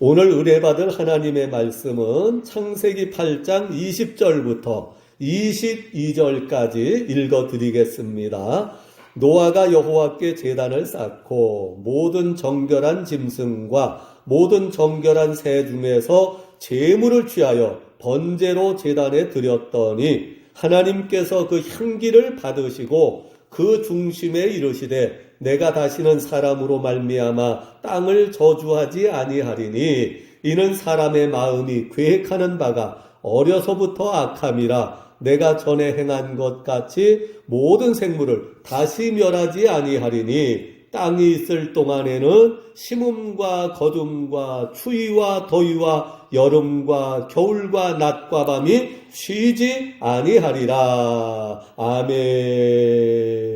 오늘 의뢰받을 하나님의 말씀은 창세기 8장 20절부터 22절까지 읽어드리겠습니다. 노아가 여호와께 제단을 쌓고 모든 정결한 짐승과 모든 정결한 새 중에서 제물을 취하여 번제로 제단에 드렸더니 하나님께서 그 향기를 받으시고 그 중심에 이르시되 내가 다시는 사람으로 말미암아 땅을 저주하지 아니하리니 이는 사람의 마음이 계획하는 바가 어려서부터 악함이라 내가 전에 행한 것 같이 모든 생물을 다시 멸하지 아니하리니 땅이 있을 동안에는 심음과 거둠과 추위와 더위와 여름과 겨울과 낮과 밤이 쉬지 아니하리라. 아멘.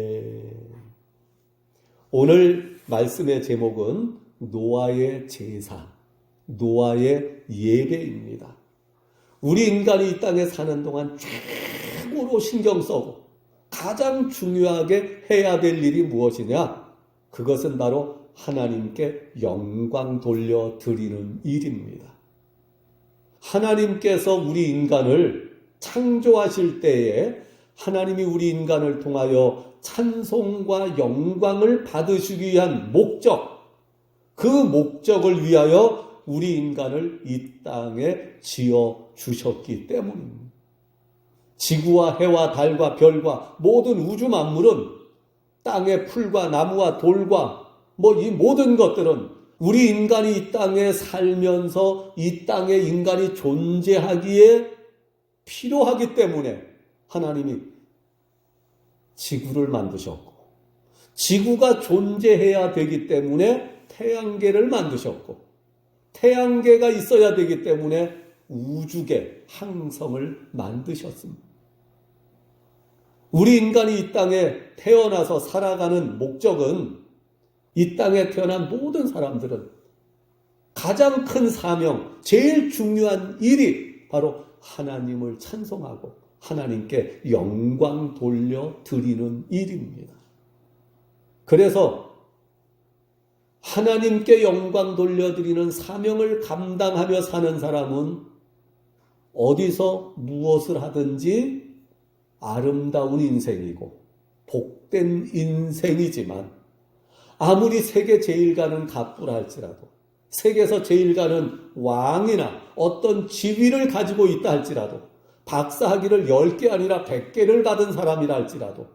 오늘 말씀의 제목은 노아의 제사, 노아의 예배입니다. 우리 인간이 이 땅에 사는 동안 최고로 신경 써고 가장 중요하게 해야 될 일이 무엇이냐? 그것은 바로 하나님께 영광 돌려드리는 일입니다. 하나님께서 우리 인간을 창조하실 때에 하나님이 우리 인간을 통하여 찬송과 영광을 받으시기 위한 목적, 그 목적을 위하여 우리 인간을 이 땅에 지어 주셨기 때문입니다. 지구와 해와 달과 별과 모든 우주 만물은 땅의 풀과 나무와 돌과 이 모든 것들은 우리 인간이 이 땅에 살면서 이 땅에 인간이 존재하기에 필요하기 때문에 하나님이 지구를 만드셨고 지구가 존재해야 되기 때문에 태양계를 만드셨고 태양계가 있어야 되기 때문에 우주계, 항성을 만드셨습니다. 우리 인간이 이 땅에 태어나서 살아가는 목적은 이 땅에 태어난 모든 사람들은 가장 큰 사명, 제일 중요한 일이 바로 하나님을 찬송하고 하나님께 영광 돌려드리는 일입니다. 그래서 하나님께 영광 돌려드리는 사명을 감당하며 사는 사람은 어디서 무엇을 하든지 아름다운 인생이고 복된 인생이지만 아무리 세계 제일 가는 갑부라 할지라도 세계에서 제일 가는 왕이나 어떤 지위를 가지고 있다 할지라도 박사학위를 10개 아니라 100개를 받은 사람이라 할지라도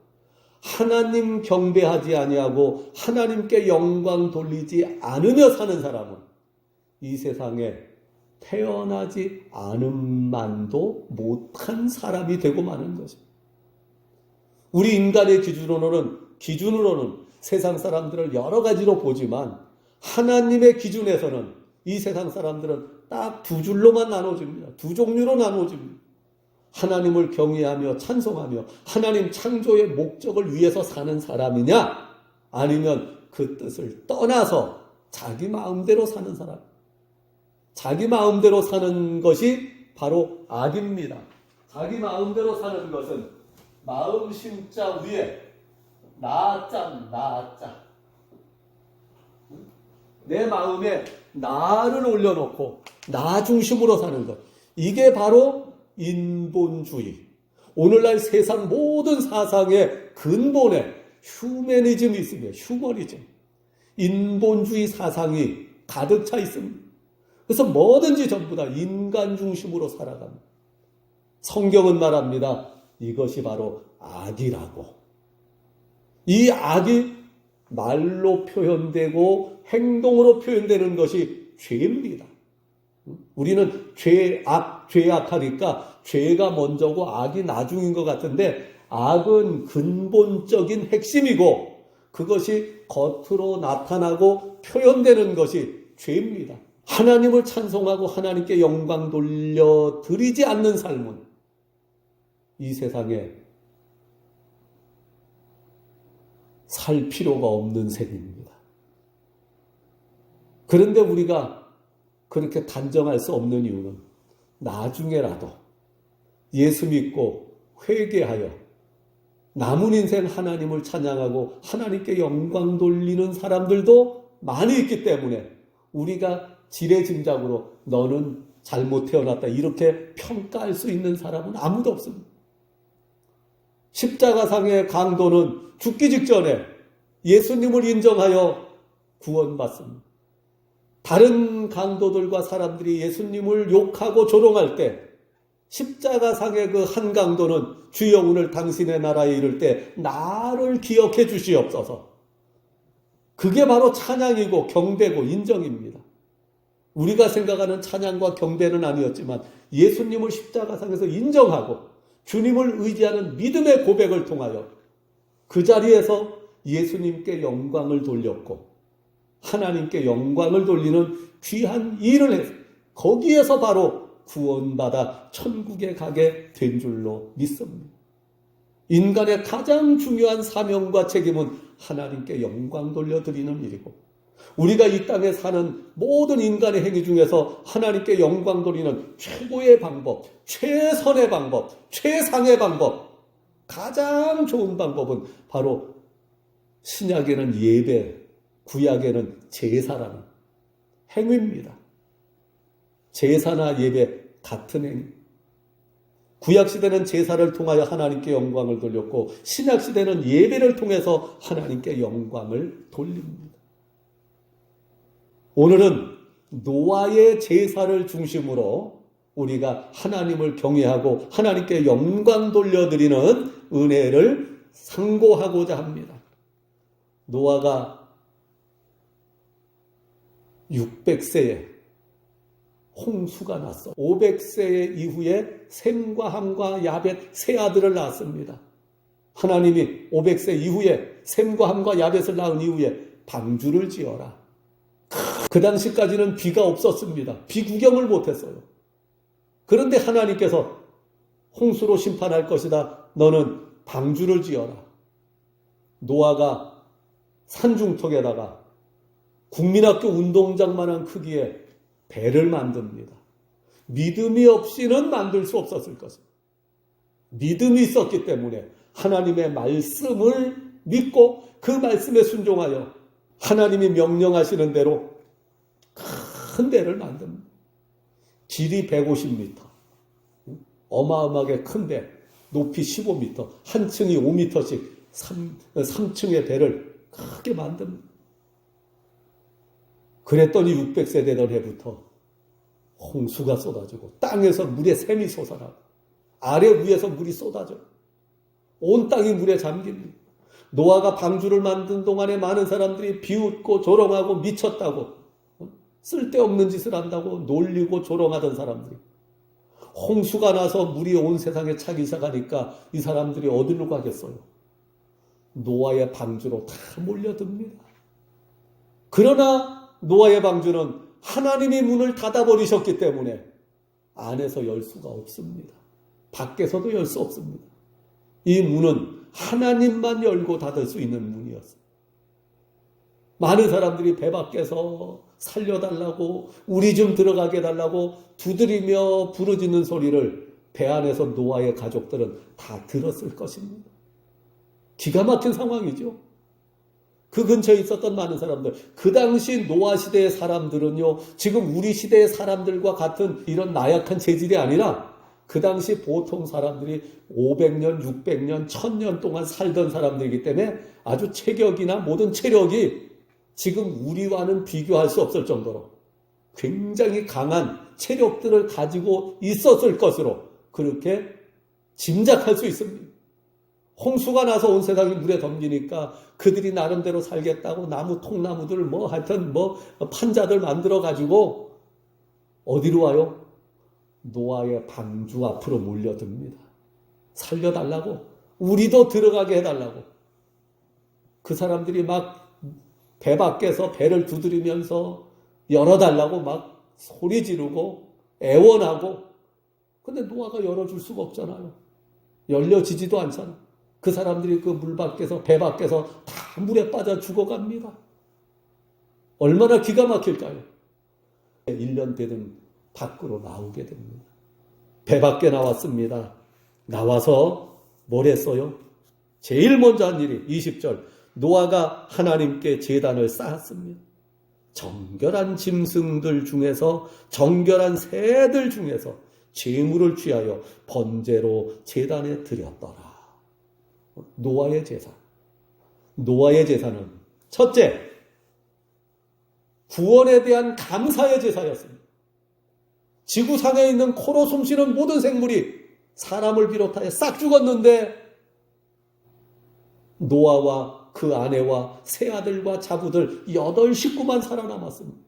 하나님 경배하지 아니하고 하나님께 영광 돌리지 않으며 사는 사람은 이 세상에 태어나지 않음만도 못한 사람이 되고 마는 것입니다. 우리 인간의 기준으로는 세상 사람들을 여러 가지로 보지만 하나님의 기준에서는 이 세상 사람들은 딱 두 줄로만 나눠집니다. 두 종류로 나눠집니다. 하나님을 경외하며 찬송하며 하나님 창조의 목적을 위해서 사는 사람이냐 아니면 그 뜻을 떠나서 자기 마음대로 사는 사람. 자기 마음대로 사는 것이 바로 악입니다. 자기 마음대로 사는 것은 마음 심자 위에 나자 내 마음에 나를 올려놓고 나 중심으로 사는 것. 이게 바로 인본주의. 오늘날 세상 모든 사상의 근본에 휴머니즘이 있습니다. 휴머니즘. 인본주의 사상이 가득 차 있습니다. 그래서 뭐든지 전부 다 인간 중심으로 살아갑니다. 성경은 말합니다. 이것이 바로 악이라고. 이 악이 말로 표현되고 행동으로 표현되는 것이 죄입니다. 우리는 죄악하니까 죄가 먼저고 악이 나중인 것 같은데 악은 근본적인 핵심이고 그것이 겉으로 나타나고 표현되는 것이 죄입니다. 하나님을 찬송하고 하나님께 영광 돌려드리지 않는 삶은 이 세상에 살 필요가 없는 셈입니다. 그런데 우리가 그렇게 단정할 수 없는 이유는 나중에라도 예수 믿고 회개하여 남은 인생 하나님을 찬양하고 하나님께 영광 돌리는 사람들도 많이 있기 때문에 우리가 지레짐작으로 너는 잘못 태어났다 이렇게 평가할 수 있는 사람은 아무도 없습니다. 십자가상의 강도는 죽기 직전에 예수님을 인정하여 구원받습니다. 다른 강도들과 사람들이 예수님을 욕하고 조롱할 때 십자가상의 그 한 강도는 주여 오늘 당신의 나라에 이를 때 나를 기억해 주시옵소서. 그게 바로 찬양이고 경배고 인정입니다. 우리가 생각하는 찬양과 경배는 아니었지만 예수님을 십자가상에서 인정하고 주님을 의지하는 믿음의 고백을 통하여 그 자리에서 예수님께 영광을 돌렸고 하나님께 영광을 돌리는 귀한 일을 해서 거기에서 바로 구원받아 천국에 가게 된 줄로 믿습니다. 인간의 가장 중요한 사명과 책임은 하나님께 영광 돌려드리는 일이고 우리가 이 땅에 사는 모든 인간의 행위 중에서 하나님께 영광 돌리는 최고의 방법, 최선의 방법, 최상의 방법, 가장 좋은 방법은 바로 신약에는 예배, 구약에는 제사라는 행위입니다. 제사나 예배 같은 행위. 구약시대는 제사를 통하여 하나님께 영광을 돌렸고 신약시대는 예배를 통해서 하나님께 영광을 돌립니다. 오늘은 노아의 제사를 중심으로 우리가 하나님을 경외하고 하나님께 영광 돌려드리는 은혜를 상고하고자 합니다. 노아가 600세에 홍수가 났어. 500세 이후에 셈과 함과 야벳 세 아들을 낳았습니다. 하나님이 500세 이후에 셈과 함과 야벳을 낳은 이후에 방주를 지어라. 그 당시까지는 비가 없었습니다. 비 구경을 못했어요. 그런데 하나님께서 홍수로 심판할 것이다. 너는 방주를 지어라. 노아가 산중턱에다가 국민학교 운동장만한 크기의 배를 만듭니다. 믿음이 없이는 만들 수 없었을 것입니다. 믿음이 있었기 때문에 하나님의 말씀을 믿고 그 말씀에 순종하여 하나님이 명령하시는 대로 큰 배를 만듭니다. 길이 150m, 어마어마하게 큰 배, 높이 15m, 한 층이 5m씩 3층의 배를 크게 만듭니다. 그랬더니 600세 되던 해부터 홍수가 쏟아지고 땅에서 물의 샘이 솟아나고 아래 위에서 물이 쏟아져 온 땅이 물에 잠깁니다. 노아가 방주를 만든 동안에 많은 사람들이 비웃고 조롱하고 미쳤다고 쓸데없는 짓을 한다고 놀리고 조롱하던 사람들이 홍수가 나서 물이 온 세상에 차기 시작하니까 이 사람들이 어디로 가겠어요? 노아의 방주로 다 몰려듭니다. 그러나 노아의 방주는 하나님이 문을 닫아버리셨기 때문에 안에서 열 수가 없습니다. 밖에서도 열 수 없습니다. 이 문은 하나님만 열고 닫을 수 있는 문이었어요. 많은 사람들이 배 밖에서 살려달라고 우리 좀 들어가게 해달라고 두드리며 부르짖는 소리를 배 안에서 노아의 가족들은 다 들었을 것입니다. 기가 막힌 상황이죠. 그 근처에 있었던 많은 사람들, 그 당시 노아 시대의 사람들은요, 지금 우리 시대의 사람들과 같은 이런 나약한 체질이 아니라 그 당시 보통 사람들이 500년, 600년, 1000년 동안 살던 사람들이기 때문에 아주 체격이나 모든 체력이 지금 우리와는 비교할 수 없을 정도로 굉장히 강한 체력들을 가지고 있었을 것으로 그렇게 짐작할 수 있습니다. 홍수가 나서 온 세상이 물에 덮이니까 그들이 나름대로 살겠다고 나무, 통나무들 하여튼 판자들 만들어 가지고 어디로 와요? 노아의 방주 앞으로 몰려듭니다. 살려달라고, 우리도 들어가게 해달라고. 그 사람들이 막 배 밖에서 배를 두드리면서 열어달라고 막 소리 지르고 애원하고, 근데 노아가 열어줄 수가 없잖아요. 열려지지도 않잖아. 그 사람들이 그 물 밖에서, 배 밖에서 다 물에 빠져 죽어갑니다. 얼마나 기가 막힐까요? 1년 되든 밖으로 나오게 됩니다. 배 밖에 나왔습니다. 나와서 뭘 했어요? 제일 먼저 한 일이 20절. 노아가 하나님께 제단을 쌓았습니다. 정결한 짐승들 중에서 정결한 새들 중에서 제물을 취하여 번제로 제단에 드렸더라. 노아의 제사. 노아의 제사는 첫째, 구원에 대한 감사의 제사였습니다. 지구상에 있는 코로 숨쉬는 모든 생물이 사람을 비롯하여 싹 죽었는데 노아와 그 아내와 세 아들과 자부들 8식구만 살아남았습니다.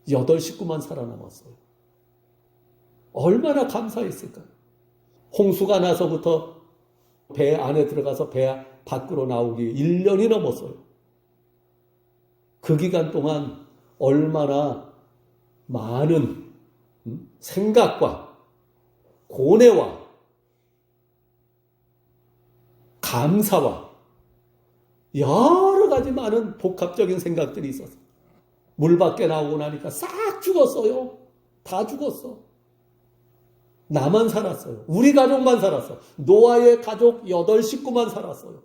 8식구만 살아남았어요. 얼마나 감사했을까요? 홍수가 나서부터 배 안에 들어가서 배 밖으로 나오기 1년이 넘었어요. 그 기간 동안 얼마나 많은 생각과 고뇌와 감사와 여러 가지 많은 복합적인 생각들이 있었어요. 물 밖에 나오고 나니까 싹 죽었어요. 다 죽었어. 나만 살았어요. 우리 가족만 살았어. 노아의 가족 8식구만 살았어요.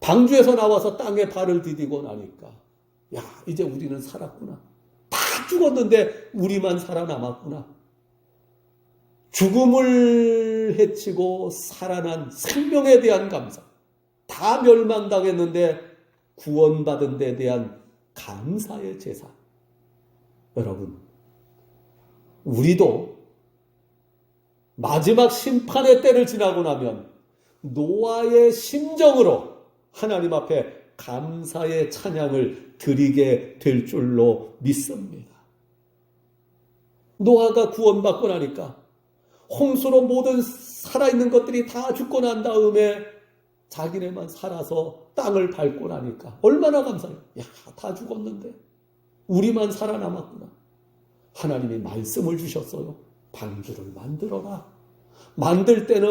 방주에서 나와서 땅에 발을 디디고 나니까 야, 이제 우리는 살았구나. 다 죽었는데 우리만 살아남았구나. 죽음을 해치고 살아난 생명에 대한 감사. 다 멸망당했는데 구원받은 데 대한 감사의 제사. 여러분, 우리도 마지막 심판의 때를 지나고 나면 노아의 심정으로 하나님 앞에 감사의 찬양을 드리게 될 줄로 믿습니다. 노아가 구원받고 나니까 홍수로 모든 살아있는 것들이 다 죽고 난 다음에 자기네만 살아서 땅을 밟고 나니까 얼마나 감사해요. 야, 다 죽었는데 우리만 살아남았구나. 하나님이 말씀을 주셨어요. 방주를 만들어라. 만들 때는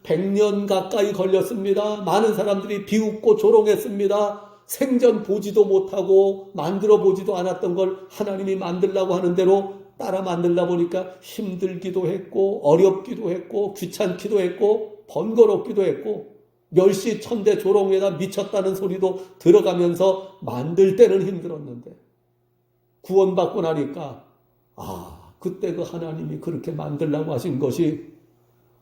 100년 가까이 걸렸습니다. 많은 사람들이 비웃고 조롱했습니다. 생전 보지도 못하고 만들어 보지도 않았던 걸 하나님이 만들라고 하는 대로 따라 만들다 보니까 힘들기도 했고 어렵기도 했고 귀찮기도 했고 번거롭기도 했고 멸시천대 조롱에다 미쳤다는 소리도 들어가면서 만들 때는 힘들었는데 구원받고 나니까 그때 그 하나님이 그렇게 만들라고 하신 것이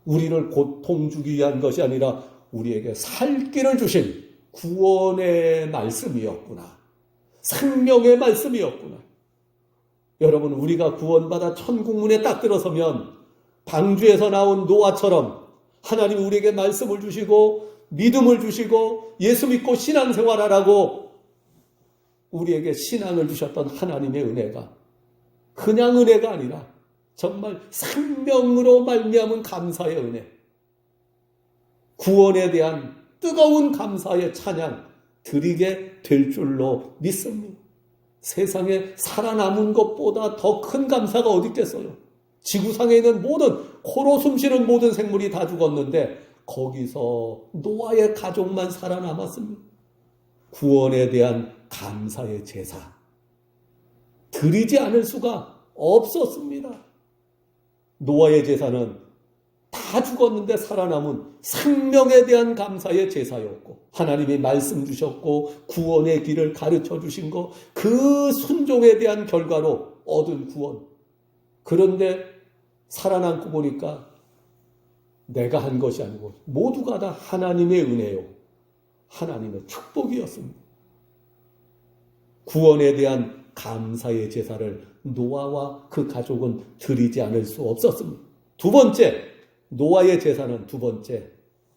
우리를 고통 주기 위한 것이 아니라 우리에게 살 길을 주신 구원의 말씀이었구나. 생명의 말씀이었구나. 여러분, 우리가 구원받아 천국문에 딱 들어서면 방주에서 나온 노아처럼 하나님 우리에게 말씀을 주시고 믿음을 주시고 예수 믿고 신앙생활하라고 우리에게 신앙을 주셨던 하나님의 은혜가 그냥 은혜가 아니라 정말 생명으로 말미암은 감사의 은혜, 구원에 대한 뜨거운 감사의 찬양 드리게 될 줄로 믿습니다. 세상에 살아남은 것보다 더 큰 감사가 어디 있겠어요. 지구상에 있는 모든 코로 숨쉬는 모든 생물이 다 죽었는데 거기서 노아의 가족만 살아남았습니다. 구원에 대한 감사의 제사 드리지 않을 수가 없었습니다. 노아의 제사는 다 죽었는데 살아남은 생명에 대한 감사의 제사였고 하나님이 말씀 주셨고 구원의 길을 가르쳐 주신 것, 그 순종에 대한 결과로 얻은 구원. 그런데 살아남고 보니까 내가 한 것이 아니고 모두가 다 하나님의 은혜요, 하나님의 축복이었습니다. 구원에 대한 감사의 제사를 노아와 그 가족은 드리지 않을 수 없었습니다. 두 번째, 노아의 제사는 두 번째,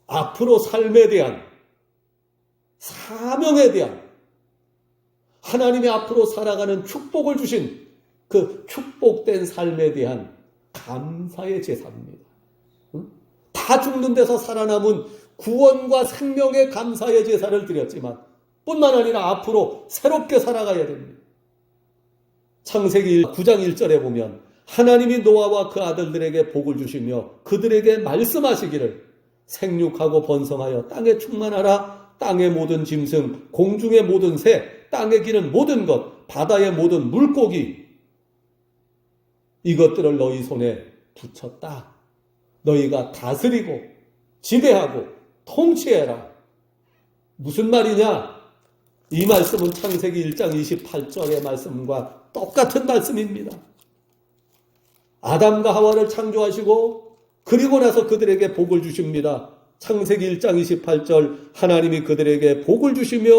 앞으로 삶에 대한, 사명에 대한, 하나님의 앞으로 살아가는 축복을 주신 그 축복된 삶에 대한 감사의 제사입니다. 다 죽는 데서 살아남은 구원과 생명의 감사의 제사를 드렸지만 뿐만 아니라 앞으로 새롭게 살아가야 됩니다. 창세기 9장 1절에 보면 하나님이 노아와 그 아들들에게 복을 주시며 그들에게 말씀하시기를 생육하고 번성하여 땅에 충만하라. 땅의 모든 짐승, 공중의 모든 새, 땅에 기는 모든 것, 바다의 모든 물고기, 이것들을 너희 손에 붙였다. 너희가 다스리고 지배하고 통치해라. 무슨 말이냐? 이 말씀은 창세기 1장 28절의 말씀과 똑같은 말씀입니다. 아담과 하와를 창조하시고 그리고 나서 그들에게 복을 주십니다. 창세기 1장 28절 하나님이 그들에게 복을 주시며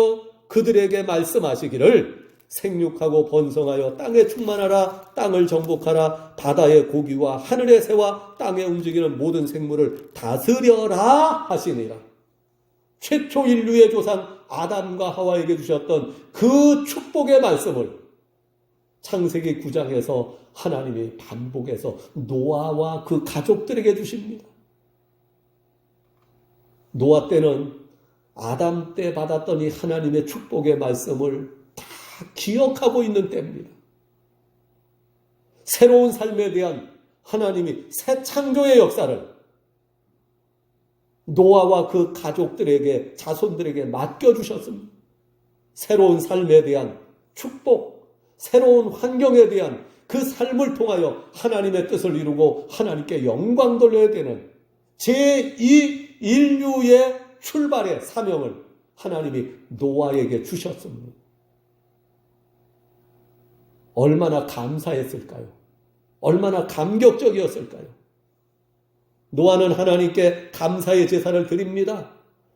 그들에게 말씀하시기를 생육하고 번성하여 땅에 충만하라, 땅을 정복하라, 바다의 고기와 하늘의 새와 땅에 움직이는 모든 생물을 다스려라 하시니라. 최초 인류의 조상 아담과 하와에게 주셨던 그 축복의 말씀을 창세기 9장에서 하나님이 반복해서 노아와 그 가족들에게 주십니다. 노아 때는 아담 때 받았던 이 하나님의 축복의 말씀을 다 기억하고 있는 때입니다. 새로운 삶에 대한 하나님이 새 창조의 역사를 노아와 그 가족들에게, 자손들에게 맡겨주셨습니다. 새로운 삶에 대한 축복, 새로운 환경에 대한 그 삶을 통하여 하나님의 뜻을 이루고 하나님께 영광 돌려야 되는 제2 인류의 출발의 사명을 하나님이 노아에게 주셨습니다. 얼마나 감사했을까요? 얼마나 감격적이었을까요? 노아는 하나님께 감사의 제사를 드립니다.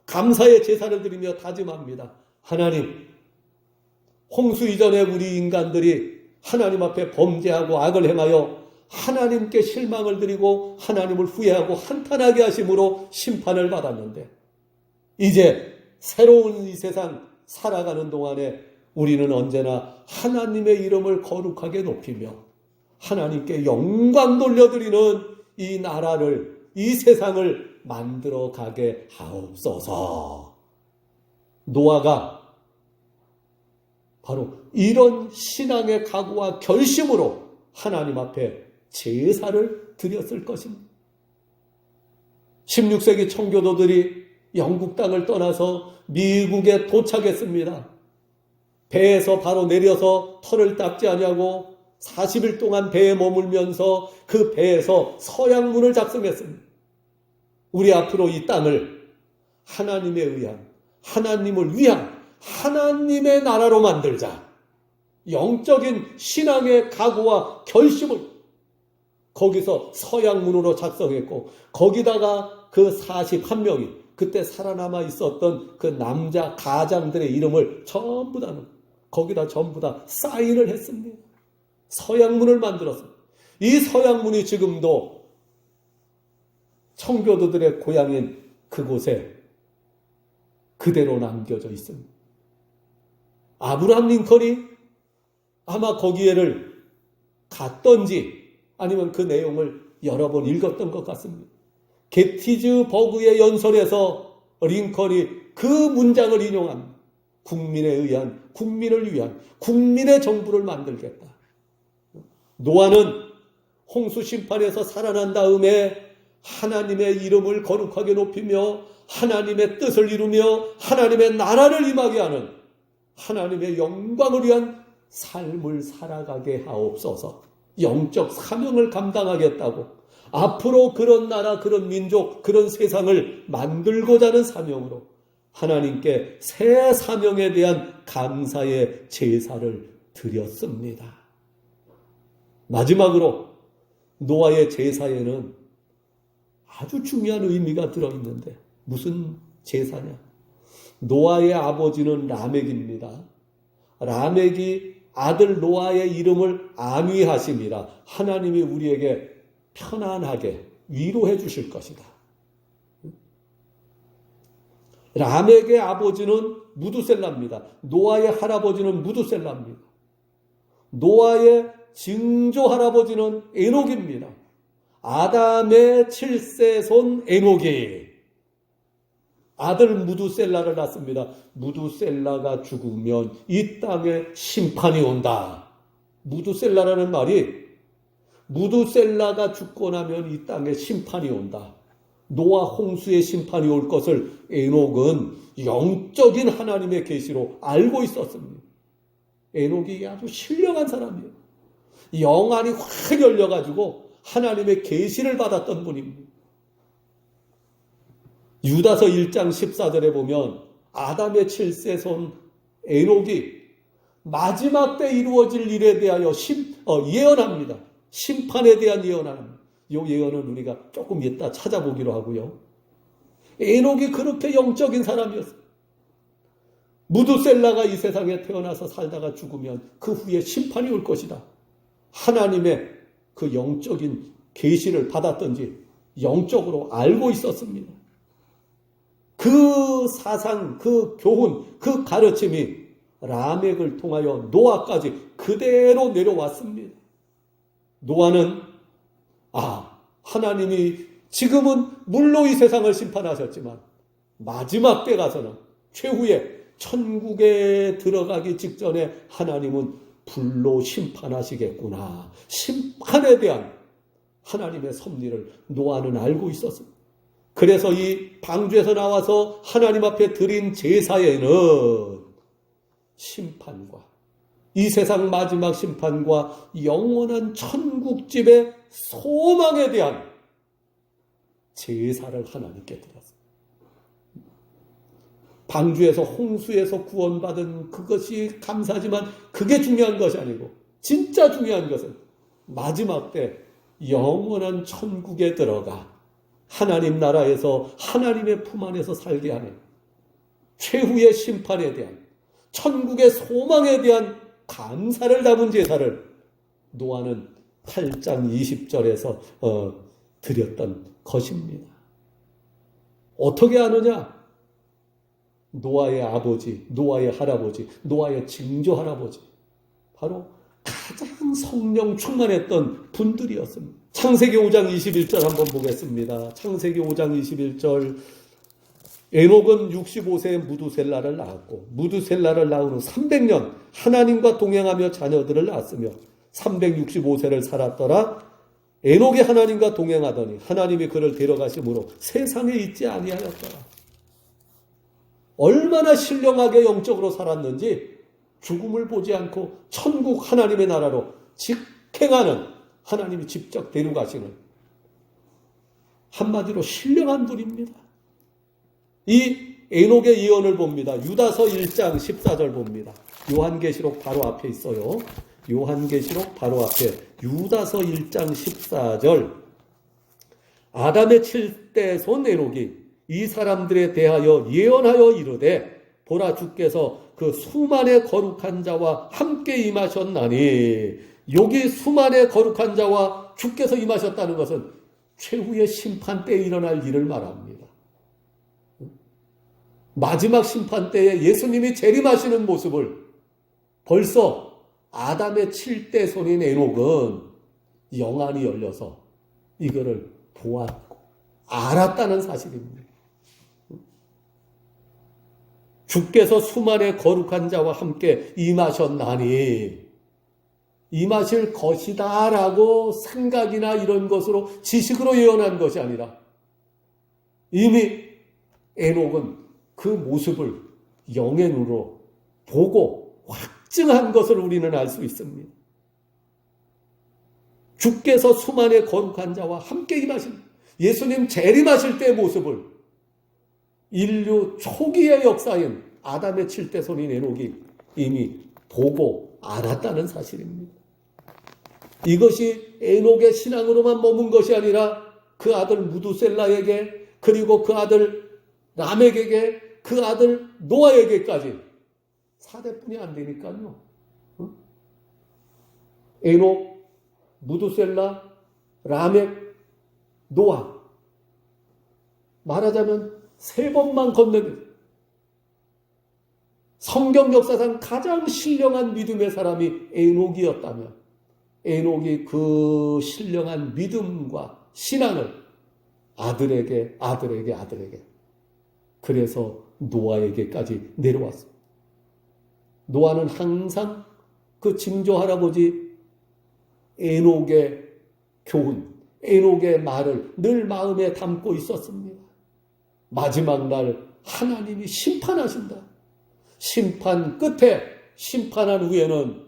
감사의 제사를 드리며 다짐합니다. 하나님, 홍수 이전에 우리 인간들이 하나님 앞에 범죄하고 악을 행하여 하나님께 실망을 드리고 하나님을 후회하고 한탄하게 하심으로 심판을 받았는데 이제 새로운 이 세상 살아가는 동안에 우리는 언제나 하나님의 이름을 거룩하게 높이며 하나님께 영광 돌려드리는 이 나라를, 이 세상을 만들어 가게 하옵소서. 노아가 바로 이런 신앙의 각오와 결심으로 하나님 앞에 제사를 드렸을 것입니다. 16세기 청교도들이 영국 땅을 떠나서 미국에 도착했습니다. 배에서 바로 내려서 털을 닦지 아니하고 40일 동안 배에 머물면서 그 배에서 서양문을 작성했습니다. 우리 앞으로 이 땅을 하나님에 의한, 하나님을 위한 하나님의 나라로 만들자. 영적인 신앙의 각오와 결심을 거기서 서양문으로 작성했고 거기다가 그 41명이 그때 살아남아 있었던 그 남자 가장들의 이름을 전부 다 사인을 했습니다. 서양문을 만들었습니다. 이 서양문이 지금도 청교도들의 고향인 그곳에 그대로 남겨져 있습니다. 아브라함 링컨이 아마 거기에를 갔던지 아니면 그 내용을 여러 번 읽었던 것 같습니다. 게티즈버그의 연설에서 링컨이 그 문장을 인용합니다. 국민에 의한, 국민을 위한, 국민의 정부를 만들겠다. 노아는 홍수 심판에서 살아난 다음에 하나님의 이름을 거룩하게 높이며 하나님의 뜻을 이루며 하나님의 나라를 임하게 하는 하나님의 영광을 위한 삶을 살아가게 하옵소서. 영적 사명을 감당하겠다고 앞으로 그런 나라, 그런 민족, 그런 세상을 만들고자 하는 사명으로 하나님께 새 사명에 대한 감사의 제사를 드렸습니다. 마지막으로 노아의 제사에는 아주 중요한 의미가 들어있는데 무슨 제사냐? 노아의 아버지는 라멕입니다. 라멕이 아들 노아의 이름을 안위하심이라 하나님이 우리에게 편안하게 위로해 주실 것이다. 라멕의 아버지는 무두셀라입니다. 노아의 할아버지는 무두셀라입니다. 노아의 증조 할아버지는 에녹입니다. 아담의 7세 손 에녹이 아들 무두셀라를 낳습니다. 무두셀라가 죽으면 이 땅에 심판이 온다. 무두셀라라는 말이 무두셀라가 죽고 나면 이 땅에 심판이 온다. 노아 홍수의 심판이 올 것을 에녹은 영적인 하나님의 계시로 알고 있었습니다. 에녹이 아주 신령한 사람이에요. 영안이 확 열려가지고 하나님의 계시를 받았던 분입니다. 유다서 1장 14절에 보면 아담의 7세손 에녹이 마지막 때 이루어질 일에 대하여 예언합니다. 심판에 대한 예언합니다. 이 예언은 우리가 조금 이따 찾아보기로 하고요. 에녹이 그렇게 영적인 사람이었어요. 무두셀라가 이 세상에 태어나서 살다가 죽으면 그 후에 심판이 올 것이다. 하나님의 그 영적인 계시를 받았던지 영적으로 알고 있었습니다. 그 사상, 그 교훈, 그 가르침이 라멕을 통하여 노아까지 그대로 내려왔습니다. 노아는 하나님이 지금은 물로 이 세상을 심판하셨지만 마지막 때 가서는 최후에 천국에 들어가기 직전에 하나님은 불로 심판하시겠구나. 심판에 대한 하나님의 섭리를 노아는 알고 있었습니다. 그래서 이 방주에서 나와서 하나님 앞에 드린 제사에는 심판과 이 세상 마지막 심판과 영원한 천국집의 소망에 대한 제사를 하나님께 드렸습니다. 방주에서 홍수에서 구원받은 그것이 감사하지만 그게 중요한 것이 아니고 진짜 중요한 것은 마지막 때 영원한 천국에 들어가 하나님 나라에서 하나님의 품 안에서 살게 하는 최후의 심판에 대한 천국의 소망에 대한 감사를 담은 제사를 노아는 8장 20절에서 드렸던 것입니다. 어떻게 아느냐? 노아의 아버지, 노아의 할아버지, 노아의 증조할아버지 바로 가장 성령 충만했던 분들이었습니다. 창세기 5장 21절 한번 보겠습니다. 창세기 5장 21절 에녹은 65세에 무두셀라를 낳았고 무두셀라를 낳은 후 300년 하나님과 동행하며 자녀들을 낳았으며 365세를 살았더라. 에녹이 하나님과 동행하더니 하나님이 그를 데려가심으로 세상에 있지 아니하였더라. 얼마나 신령하게 영적으로 살았는지 죽음을 보지 않고 천국 하나님의 나라로 직행하는 하나님이 직접 데려가시는 한마디로 신령한 분입니다. 이 에녹의 예언을 봅니다. 유다서 1장 14절 봅니다. 요한계시록 바로 앞에 있어요. 요한계시록 바로 앞에 유다서 1장 14절 아담의 7대 손 에녹이 이 사람들에 대하여 예언하여 이르되 보라 주께서 그 수만의 거룩한 자와 함께 임하셨나니 여기 수만의 거룩한 자와 주께서 임하셨다는 것은 최후의 심판 때에 일어날 일을 말합니다. 마지막 심판 때에 예수님이 재림하시는 모습을 벌써 아담의 7대 손인 에녹은 영안이 열려서 이거를 보았고 알았다는 사실입니다. 주께서 수만의 거룩한 자와 함께 임하셨나니 임하실 것이다 라고 생각이나 이런 것으로 지식으로 예언한 것이 아니라 이미 에녹은 그 모습을 영의 눈으로 보고 확증한 것을 우리는 알 수 있습니다. 주께서 수만의 거룩한 자와 함께 임하신 예수님 재림하실 때의 모습을 인류 초기의 역사인 아담의 7대 손인 에녹이 이미 보고 알았다는 사실입니다. 이것이 에녹의 신앙으로만 머문 것이 아니라 그 아들 무두셀라에게 그리고 그 아들 라멕에게 그 아들 노아에게까지 4대뿐이 안 되니까요. 에녹, 무두셀라, 라멕, 노아 말하자면 3번만 건너면 성경 역사상 가장 신령한 믿음의 사람이 에녹이었다면 에녹이 그 신령한 믿음과 신앙을 아들에게 그래서 노아에게까지 내려왔습니다. 노아는 항상 그 증조할아버지 에녹의 교훈, 에녹의 말을 늘 마음에 담고 있었습니다. 마지막 날 하나님이 심판하신다. 심판 끝에 심판한 후에는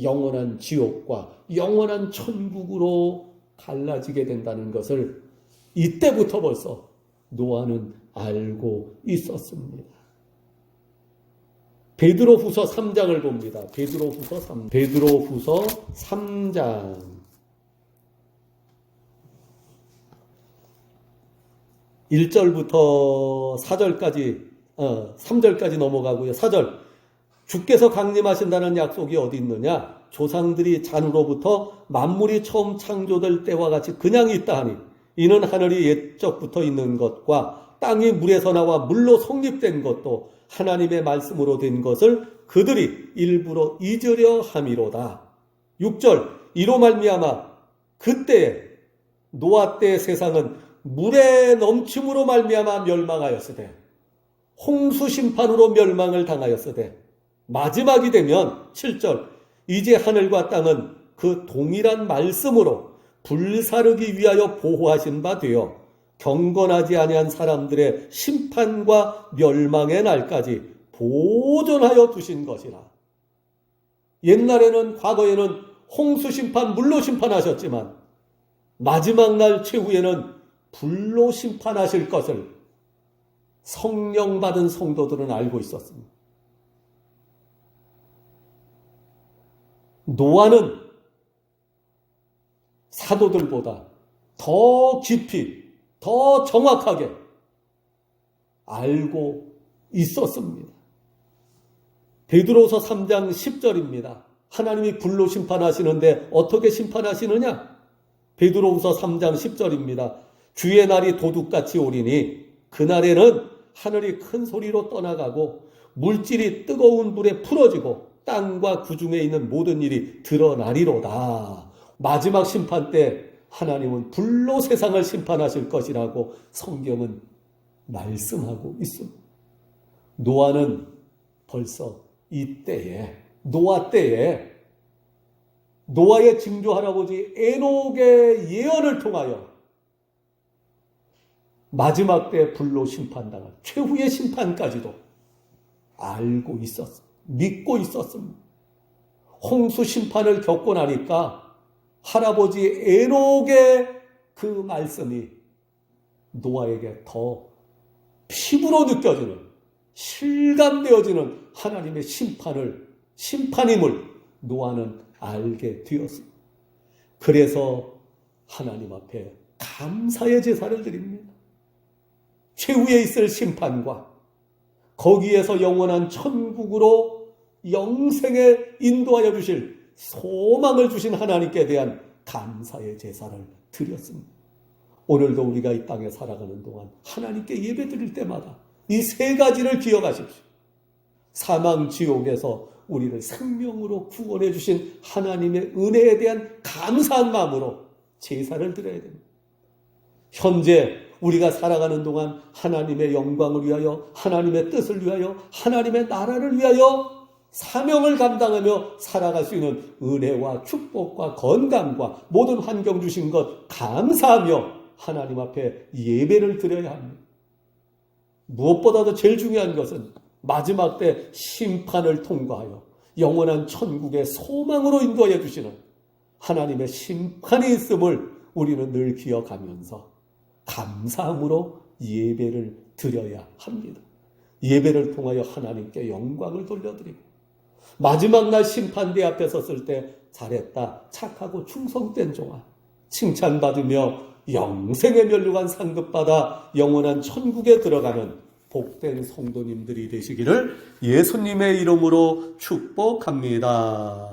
영원한 지옥과 영원한 천국으로 갈라지게 된다는 것을 이때부터 벌써 노아는 알고 있었습니다. 베드로후서 3장을 봅니다. 베드로후서 3장 1절부터 4절까지 3절까지 넘어가고요. 4절. 주께서 강림하신다는 약속이 어디 있느냐? 조상들이 잔으로부터 만물이 처음 창조될 때와 같이 그냥 있다 하니 이는 하늘이 옛적부터 있는 것과 땅이 물에서 나와 물로 성립된 것도 하나님의 말씀으로 된 것을 그들이 일부러 잊으려 함이로다. 6절. 이로 말미암아 그때에 노아 때의 세상은 물의 넘침으로 말미암아 멸망하였으되 홍수 심판으로 멸망을 당하였으되 마지막이 되면 7절. 이제 하늘과 땅은 그 동일한 말씀으로 불사르기 위하여 보호하신 바 되어 경건하지 아니한 사람들의 심판과 멸망의 날까지 보존하여 두신 것이라. 옛날에는 과거에는 홍수 심판, 물로 심판하셨지만 마지막 날 최후에는 불로 심판하실 것을 성령 받은 성도들은 알고 있었습니다. 노아는 사도들보다 더 깊이, 더 정확하게 알고 있었습니다. 베드로서 3장 10절입니다. 하나님이 불로 심판하시는데 어떻게 심판하시느냐? 베드로후서 3장 10절입니다. 주의 날이 도둑같이 오리니 그날에는 하늘이 큰 소리로 떠나가고 물질이 뜨거운 불에 풀어지고 땅과 그 중에 있는 모든 일이 드러나리로다. 마지막 심판 때 하나님은 불로 세상을 심판하실 것이라고 성경은 말씀하고 있습니다. 노아는 벌써 이때에 노아 때에 노아의 증조 할아버지 에녹의 예언을 통하여 마지막 때 불로 심판당할 최후의 심판까지도 알고 있었습니다. 믿고 있었습니다. 홍수 심판을 겪고 나니까 할아버지 에녹의 그 말씀이 노아에게 더 피부로 느껴지는, 실감되어지는 하나님의 심판임을 노아는 알게 되었습니다. 그래서 하나님 앞에 감사의 제사를 드립니다. 최후에 있을 심판과 거기에서 영원한 천국으로 영생에 인도하여 주실 소망을 주신 하나님께 대한 감사의 제사를 드렸습니다. 오늘도 우리가 이 땅에 살아가는 동안 하나님께 예배 드릴 때마다 이 세 가지를 기억하십시오. 사망 지옥에서 우리를 생명으로 구원해 주신 하나님의 은혜에 대한 감사한 마음으로 제사를 드려야 됩니다. 현재 우리가 살아가는 동안 하나님의 영광을 위하여, 하나님의 뜻을 위하여, 하나님의 나라를 위하여 사명을 감당하며 살아갈 수 있는 은혜와 축복과 건강과 모든 환경 주신 것 감사하며 하나님 앞에 예배를 드려야 합니다. 무엇보다도 제일 중요한 것은 마지막 때 심판을 통과하여 영원한 천국의 소망으로 인도하여 주시는 하나님의 심판이 있음을 우리는 늘 기억하면서 감사함으로 예배를 드려야 합니다. 예배를 통하여 하나님께 영광을 돌려드리고 마지막 날 심판대 앞에 섰을 때 잘했다, 착하고 충성된 종아 칭찬받으며 영생의 면류관 상급받아 영원한 천국에 들어가는 복된 성도님들이 되시기를 예수님의 이름으로 축복합니다.